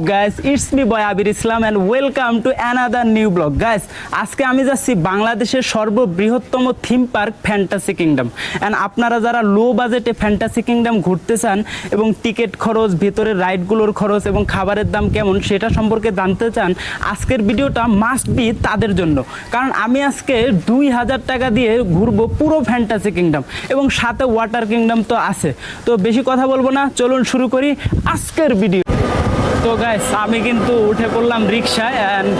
guys, it's me boy Abir Islam and welcome to another new vlog. Guys, আজকে আমি যাচ্ছি বাংলাদেশের সর্ববৃহত্তম theme park Fantasy Kingdom and আপনারা যারা লো বাজেটে ফ্যান্টাসি কিংডম ঘুরতে চান এবং টিকিট খরচ, ভেতরের রাইডগুলোর খরচ এবং খাবারের দাম কেমন সেটা সম্পর্কে জানতে চান, আজকের ভিডিওটা মাস্ট বি তাদের জন্য। কারণ আমি আজকে 2000 টাকা দিয়ে ঘুরবো পুরো ফ্যান্টাসি কিংডম এবং সাথে ওয়াটার কিংডম তো আছে। তো বেশি কথা বলবো না, চলুন শুরু করি আজকের ভিডিও। তো গাইস, আমি কিন্তু উঠে পড়লাম রিক্সায় অ্যান্ড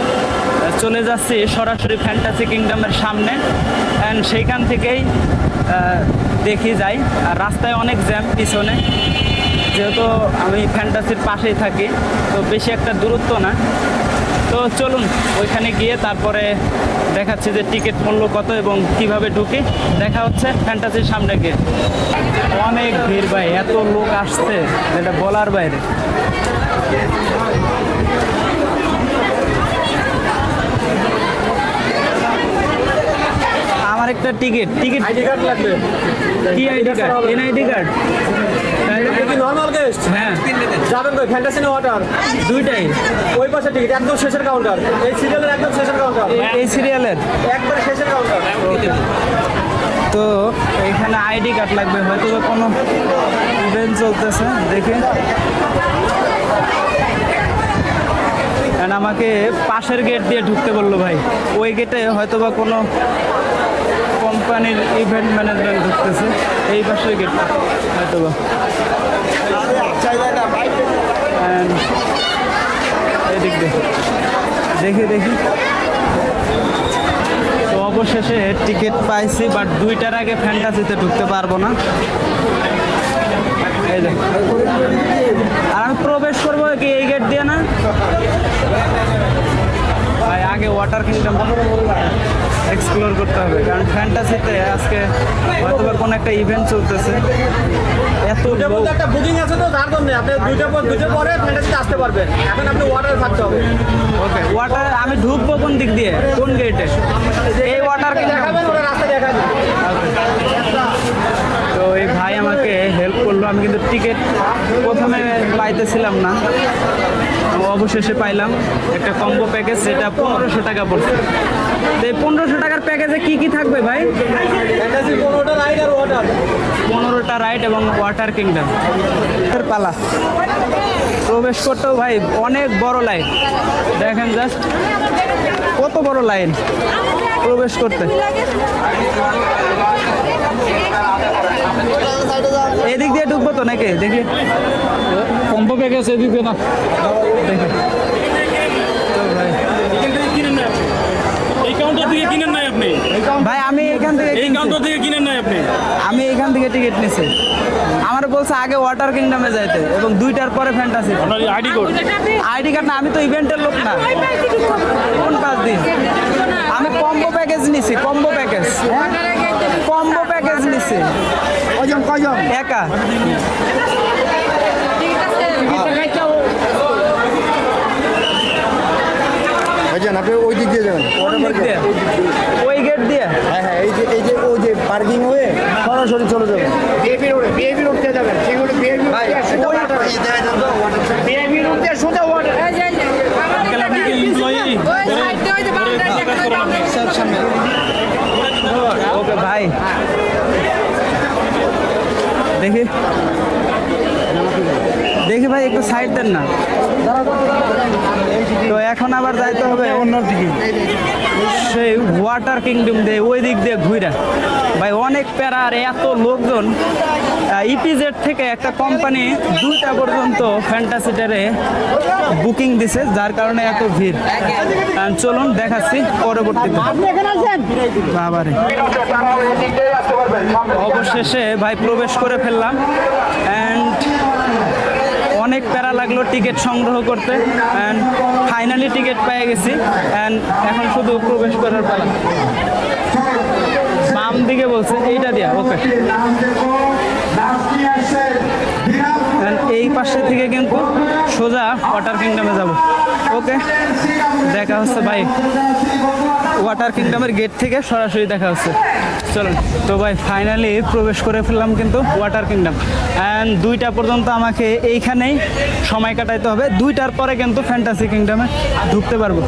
চলে যাচ্ছি সরাসরি ফ্যান্টাসি কিংডমের সামনে অ্যান্ড সেইখান থেকেই দেখি যাই। আর রাস্তায় অনেক জ্যাম পিছনে, যেহেতু আমি ফ্যান্টাসির পাশেই থাকি তো বেশি একটা দূরত্ব না। তো চলুন ওইখানে গিয়ে তারপরে দেখাচ্ছি যে টিকিট মূল্য কত এবং কিভাবে ঢুকি। দেখা হচ্ছে ফ্যান্টাসির সামনে গিয়ে। অনেক ভিড় ভাই, এত লোক আসছে যেটা বলার বাইরে। আমার একটা টিকিট আইডি কার্ড লাগবে। কি আইডি কার্ড? NID card? কি নরমাল গেস্ট? হ্যাঁ, যাবেন কই? ফ্যান্টাসি না ওয়াটার? দুইটাই। ওই পাশে টিকিট একদম শেষের কাউন্টার, এই সিরিয়ালের একদম শেষের কাউন্টার, এই সিরিয়ালের একবারে শেষের কাউন্টার। তো এইখানে আইডি কার্ড লাগবে, হয়তো বা কোনো ইভেন্ট চলতেছে দেখে। আমাকে পাশের গেট দিয়ে ঢুকতে বললো ভাই, ওই গেটে হয়তো বা কোনো কোম্পানির ইভেন্ট ম্যানেজমেন্ট ঢুকতেছে, এই পাশের গেট হয়তো বা। এদিক দেখি দেখি। তো অবশেষে টিকিট পাইছি, বাট 2টার আগে ফ্যান্টাসিতে ঢুকতে পারবো না। এই দেখ, আর আমি প্রবেশ করবো কি এই গেট দিয়ে না ভাই? আগে ওয়াটার কিংডম এক্সপ্লোর করতে হবে, কারণ ফ্যান্টাসিতে আজকে হয়তো বা কোনো একটা ইভেন্ট চলতেছে। এত লোক, একটা বুকিং আছে তো যার জন্য আপনি দুইটার পরে ফ্যান্টাসিতে আসতে পারবেন। এখন আপনি ওয়াটারে থাকতে হবে। ওকে, ওয়াটার আমি ঢুকবো কোন দিক দিয়ে, কোন গেটে? এই ওয়াটার কিংডম দেখাবেন, ওরা রাস্তা দেখাবেন। তো এই ভাই আমাকে হেল্প করলো। আমি কিন্তু টিকিট প্রথমে পাইতেছিলাম না, অবশেষে পাইলাম একটা কম্বো প্যাকেজ, যেটা 1500 টাকা পড়ছে। তো এই 1500 টাকার প্যাকেজে কি কি থাকবে ভাই? ফ্যান্টাসি 15টা রাইড আর ওয়াটার, 15টা রাইড এবং ওয়াটার কিংডম এর পালা। প্রবেশ করতেও ভাই অনেক বড় লাইন, দেখেন জাস্ট কত বড় লাইন প্রবেশ করতে। এদিক দিয়ে ঢুকবো তো নাকি? দেখি কম্বো প্যাকেজ এদিকে না, দেখি তো ভাই। এই কাউন্টার থেকে কিনেন নাই আপনি? ভাই আমি এখান থেকে এই কাউন্টার থেকে কিনেন নাই আপনি? আমি এখান থেকে টিকিট নিছি। আমার বলছে আগে ওয়াটার কিংডমে যাইতে এবং 2টার পরে ফ্যান্টাসি। আপনার আইডি কোড? আইডি কার্ড না, আমি তো ইভেন্টের লোক না। কোন পাঁচ দিন? আমি কম্বো প্যাকেজ নিছি, কম্বো প্যাকেজ নিছি। কয়জন? একা। আপনি ওই দিক দিয়ে যাবেন, ওই গেট দিয়ে। হ্যাঁ হ্যাঁ, এই যে ওই যে পার্কিং হয়ে সরাসরি চলে যাবেন। বিএপি রোড দিয়ে যাবেন, ঠিক আছে? বিএপি রোড দিয়ে সোজা ওয়াটার। ওকে ভাই, দেখি ভাই একটু সাইড দেন না। তো এখন আবার যাইতে হবে অন্য দিকে, সেই ওয়াটার কিংডম দিয়ে ওই দিক দিয়ে ঘুরা। ভাই অনেক প্যারা, আর এত লোকজন। ইপিজেড থেকে একটা কোম্পানি 2টা পর্যন্ত ফ্যান্টাসিটারে বুকিং দিছে, যার কারণে এত ভিড়। চলুন দেখাচ্ছি পরবর্তীতে। বাবারে, অবশেষে ভাই প্রবেশ করে ফেললাম অ্যান্ড অনেক প্যারা লাগলো টিকিট সংগ্রহ করতে অ্যান্ড ফাইনালি টিকিট পেয়ে গেছি অ্যান্ড এখন শুধু প্রবেশ করার পালা। বাম দিকে বলছে এইটা দিয়া। ওকে, এই পাশে থেকে কিন্তু সোজা ওয়াটার কিংডমে যাব। ওকে, দেখা হচ্ছে ভাই ওয়াটার কিংডমের গেট থেকে সরাসরি দেখা হচ্ছে। চলুন তো ভাই, ফাইনালি প্রবেশ করে ফেললাম কিন্তু ওয়াটার কিংডম। অ্যান্ড 2টা পর্যন্ত আমাকে এইখানেই সময় কাটাইতে হবে, 2টার পরে কিন্তু ফ্যান্টাসি কিংডমে ঢুকতে পারবো।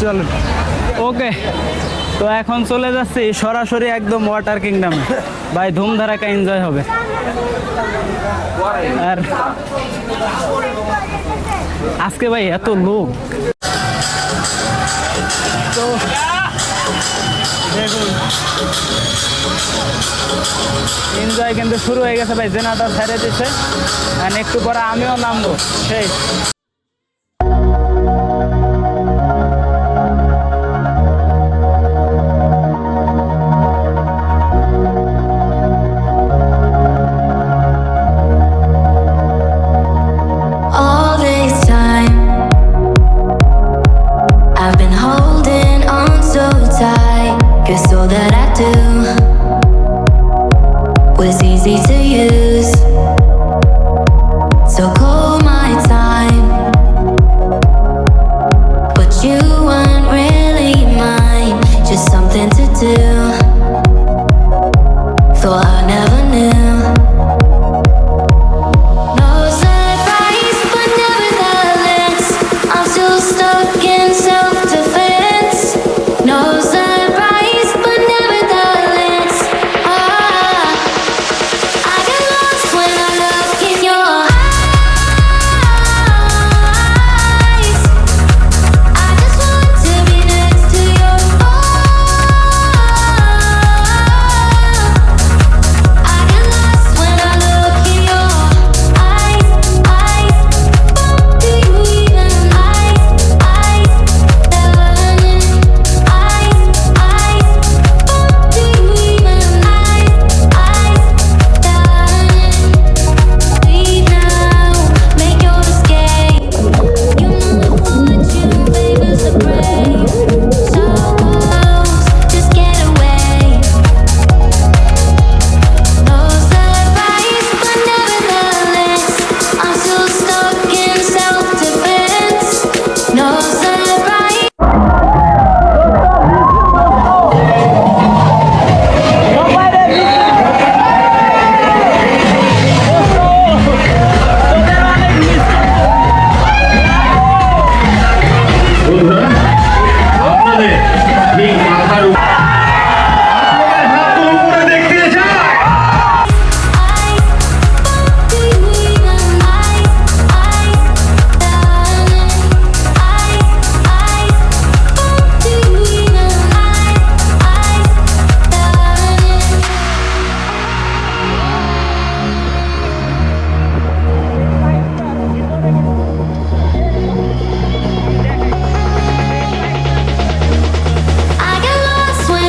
চলুন, ওকে, তো এখন চলে যাচ্ছি সরাসরি একদম ওয়াটার কিংডমে। ভাই ধুমধারাকা এনজয় হবে। আর আজকে ভাই এত লোক, তো দেখুন এনজয় কিন্তু শুরু হয়ে গেছে ভাই, জেনারেটর ছেড়ে দিচ্ছে। একটু পরে আমিও নামবো সেই। All this time, I've been holding on so tight, 'cause all that I do was easy to use. So call my time, but you weren't really mine, just something to do. Thought I never knew. No surprise, but nevertheless, I'm still stuck in self-defense. No surprise, but nevertheless, I get lost when I look in your eyes. I just want to be next to your I get lost when I look in your eyes. Do you even darling? Do you even darling? Leave now, make your escape. You know the fortune favors the brave. So close, just get away. No surprise, but nevertheless, I'm still stuck in self-defense. No surprise. আপনাদের ঠিক মাথার আপনাদের হাত উপরে দেখতে চাই। Do you even darling? Do you even darling? I get lost when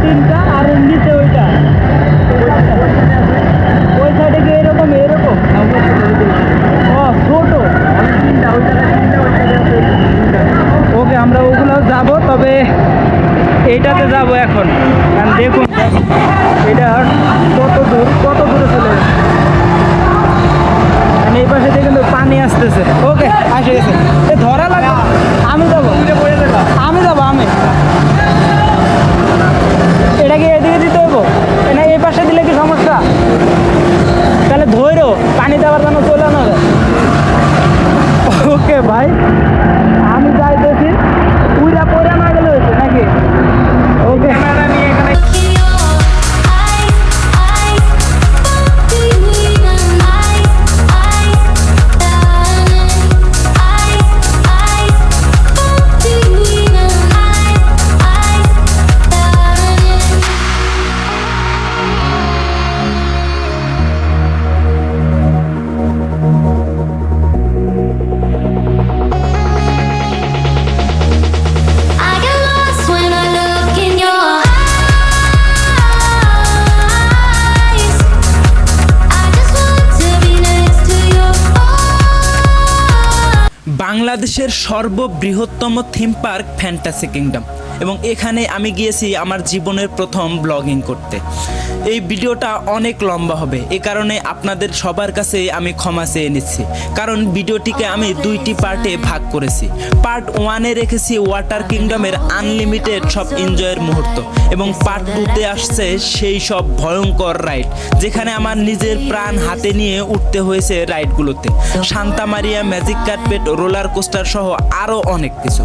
তিনটা আর ওর নিচে ওইটা ওই সাইডে গিয়ে এরকম এরকম ও ছোট ওকে আমরা ওগুলো যাব, তবে এইটাতে যাব এখন। কারণ দেখুন এটা কত দূরে চলে গেছে। এই পাশে দিয়ে কিন্তু পানি আসতেছে। ওকে আসে গেছে, এ ধরা লাগবে। আমি যাবো আমি এটাকে এদিকে দিতে হইব না, এই পাশে দিলে কি সমস্যা? তাহলে ধৈর্য পানি দেওয়ার জন্য চলে না। ওকে ভাই আমি যাই দেখি উইরা পরে না গেলে হয়েছে নাকি? ওকে I get lost when I look in your eyes. I just want to be next to your heart. বাংলাদেশের সর্ববৃহত্তম থিম পার্ক ফ্যান্টাসি কিংডম, এবং এখানে আমি গিয়েছি আমার জীবনের প্রথম ব্লগিং করতে। এই ভিডিওটা অনেক লম্বা হবে, এ কারণে আপনাদের সবার কাছে আমি ক্ষমা চেয়ে নিচ্ছি, কারণ ভিডিওটিকে আমি দুইটি পার্টে ভাগ করেছি। পার্ট 1-এ রেখেছি ওয়াটার কিংডমের আনলিমিটেড সব এনজয়ের মুহূর্ত, এবং পার্ট 2-তে আসছে সেই সব ভয়ঙ্কর রাইড যেখানে আমার নিজের প্রাণ হাতে নিয়ে উঠতে হয়েছে রাইডগুলোতে। Santa Maria, magic carpet, roller coaster সহ আরও অনেক কিছু।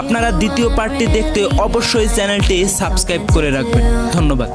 আপনারা দ্বিতীয় পার্টটি দেখতে অবশ্যই চ্যানেলটি সাবস্ক্রাইব করে রাখবেন। ধন্যবাদ।